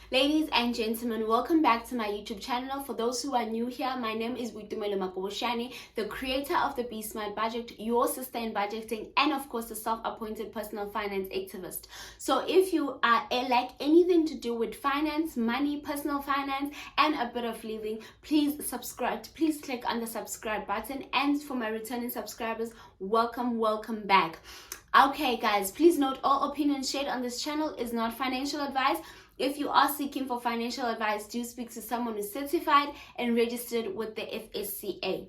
Ladies and gentlemen, welcome back to my YouTube channel. For those who are new here, my name is the creator of the Be Smart Budget, your sister in budgeting, and of course the self-appointed personal finance activist. So if you are like anything to do with finance, money, personal finance, and a bit of living, please subscribe. Please click on the subscribe button. And for my returning subscribers, welcome back. Okay guys, please note all opinions shared on this channel is not financial advice. If you are seeking for financial advice, do speak to someone who's certified and registered with the FSCA.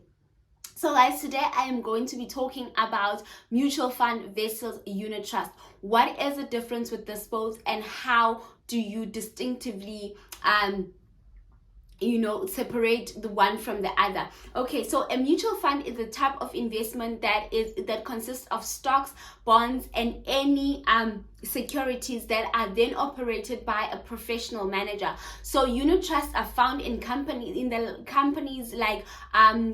So guys, today I am going to be talking about mutual fund versus unit trust. What is the difference with this both, and how do you distinctively separate the one from the other? Okay, so a mutual fund is a type of investment that consists of stocks, bonds, and any securities that are then operated by a professional manager. So unit trusts are found in the companies like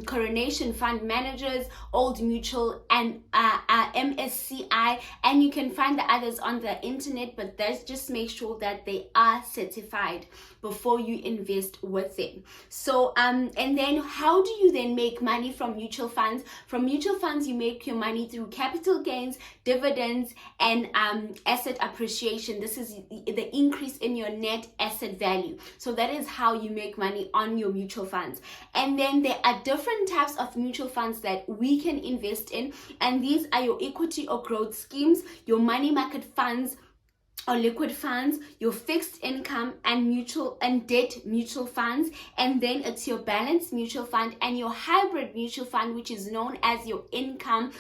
Coronation Fund Managers, Old Mutual, and MSCI, and you can find the others on the internet, but just make sure that they are certified before you invest with them. So and then how do you then make money from mutual funds? From mutual funds, you make your money through capital gains, dividends, and asset appreciation. This is the increase in your net asset value. So that is how you make money on your mutual funds. And then there are different types of mutual funds that we can invest in, and these are your equity or growth schemes, your money market funds or liquid funds, your fixed income and debt mutual funds, and then it's your balanced mutual fund and your hybrid mutual fund, which is known as your income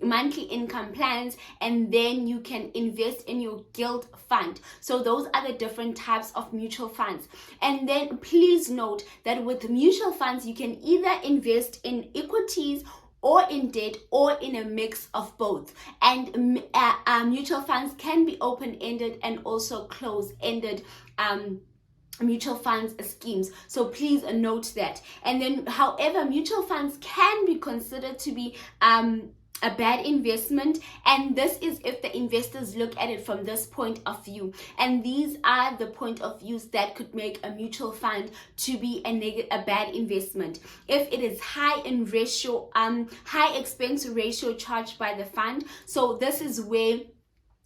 monthly income plans, and then you can invest in your gilt fund. So those are the different types of mutual funds. And then please note that with mutual funds, you can either invest in equities or in debt, or in a mix of both. And mutual funds can be open-ended and also closed-ended mutual funds schemes. So please note that. And then, however, mutual funds can be considered to be a bad investment, and this is if the investors look at it from this point of view. And these are the point of views that could make a mutual fund to be a bad investment. If it is high in ratio, high expense ratio charged by the fund. So this is where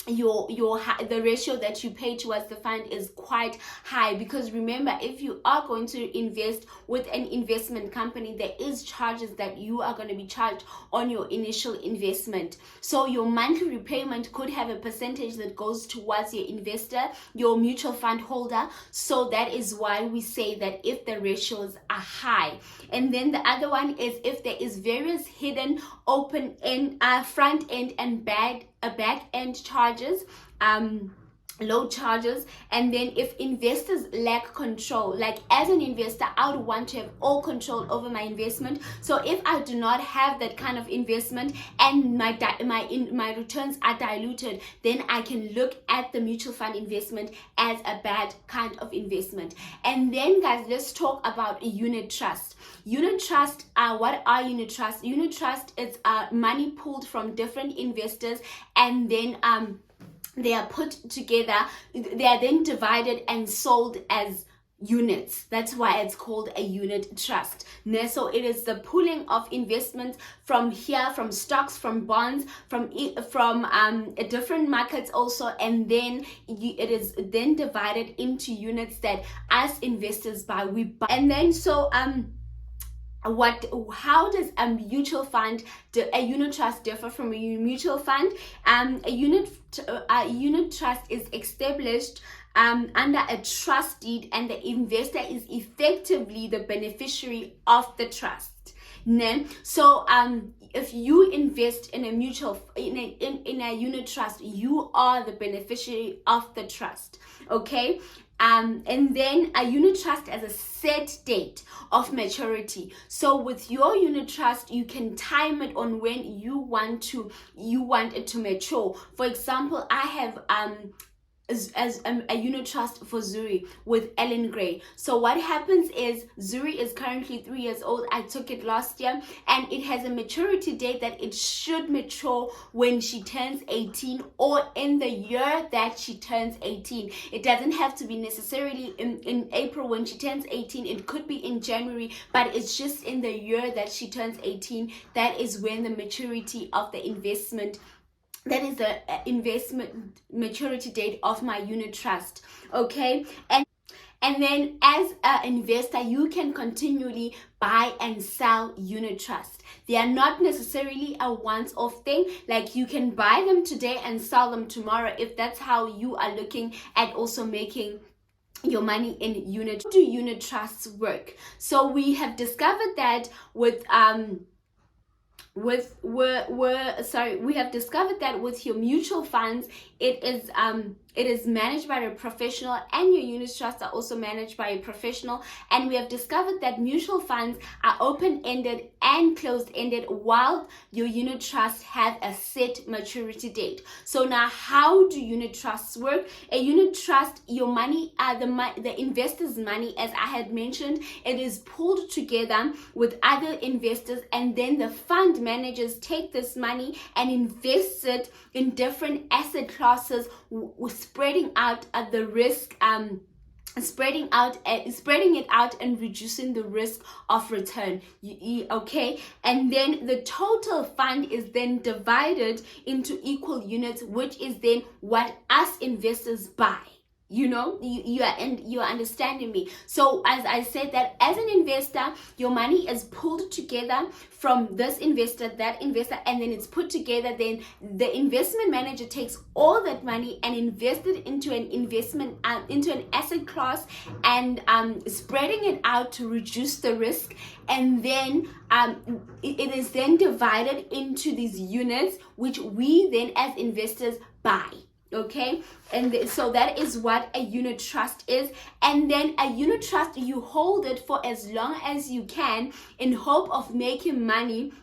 the ratio that you pay towards the fund is quite high, because remember, if you are going to invest with an investment company, there is charges that you are going to be charged on your initial investment. So your monthly repayment could have a percentage that goes towards your investor, your mutual fund holder. So that is why we say that if the ratios are high. And then the other one is if there is various hidden open end, front end, and back end charges, low charges. And then if investors lack control, like as an investor, I would want to have all control over my investment. So if I do not have that kind of investment and my returns are diluted, then I can look at the mutual fund investment as a bad kind of investment. And then guys, let's talk about a unit trust. Unit trust, what are unit trusts? Unit trust is money pulled from different investors, and then they are put together. They are then divided and sold as units. That's why it's called a unit trust. So it is the pooling of investments from stocks, from bonds, from different markets also, and then it is then divided into units that as investors buy. And then how does a mutual fund, a unit trust, differ from a mutual fund? A unit trust is established under a trust deed, and the investor is effectively the beneficiary of the trust. So if you invest in a unit trust, you are the beneficiary of the trust. Okay. And then a unit trust has a set date of maturity. So with your unit trust, you can time it on when you want it to mature. For example, I have a unit trust for Zuri with Ellen Gray. So what happens is Zuri is currently 3 years old. I took it last year, and it has a maturity date that it should mature when she turns 18 or in the year that she turns 18. It doesn't have to be necessarily in April when she turns 18. It could be in January, but it's just in the year that she turns 18. That is when the maturity of the investment, that is the investment maturity date of my unit trust. Okay, and then as an investor, you can continually buy and sell unit trust. They are not necessarily a once-off thing. Like, you can buy them today and sell them tomorrow if that's how you are looking at also making your money in unit. How do unit trusts work? So we have discovered that we have discovered that with your mutual funds, it is managed by a professional, and your unit trusts are also managed by a professional. And we have discovered that mutual funds are open-ended and closed-ended, while your unit trusts have a set maturity date. So now, how do unit trusts work? A unit trust, your money, the investor's money, as I had mentioned, it is pulled together with other investors, and then the fund managers take this money and invest it in different asset classes, spreading out the risk, spreading it out and reducing the risk of return. Okay, and then the total fund is then divided into equal units, which is then what us investors buy. You know, you are understanding me. So as I said, that as an investor, your money is pulled together from this investor, that investor, and then it's put together. Then the investment manager takes all that money and invests it into an investment, into an asset class, and spreading it out to reduce the risk. And then it is then divided into these units, which we then as investors buy. Okay, and so that is what a unit trust is. And then a unit trust, you hold it for as long as you can in hope of making money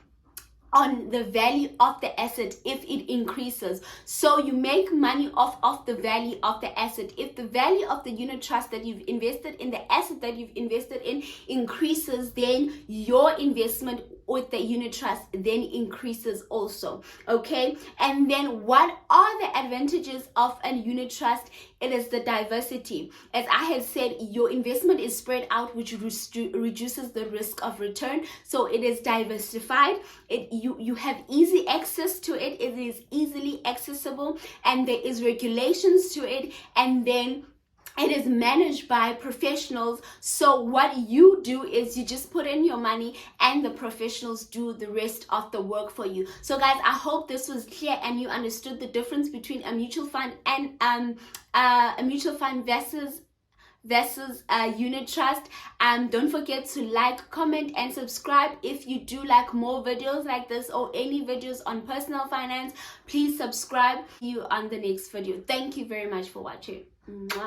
on the value of the asset if it increases. So you make money off the value of the asset. If the value of the unit trust that you've invested in, the asset that you've invested in, increases, then your investment with the unit trust then increases also. Okay, and then what are the advantages of a unit trust? It is the diversity. As I had said, your investment is spread out, which reduces the risk of return. So it is diversified. You have easy access to it. It is easily accessible, and there is regulations to it, and then it is managed by professionals. So what you do is you just put in your money, and the professionals do the rest of the work for you. So guys, I hope this was clear and you understood the difference between a mutual fund and a mutual fund versus unit trust. Don't forget to like, comment, and subscribe. If you do like more videos like this or any videos on personal finance, please subscribe. See you on the next video. Thank you very much for watching. Mwah.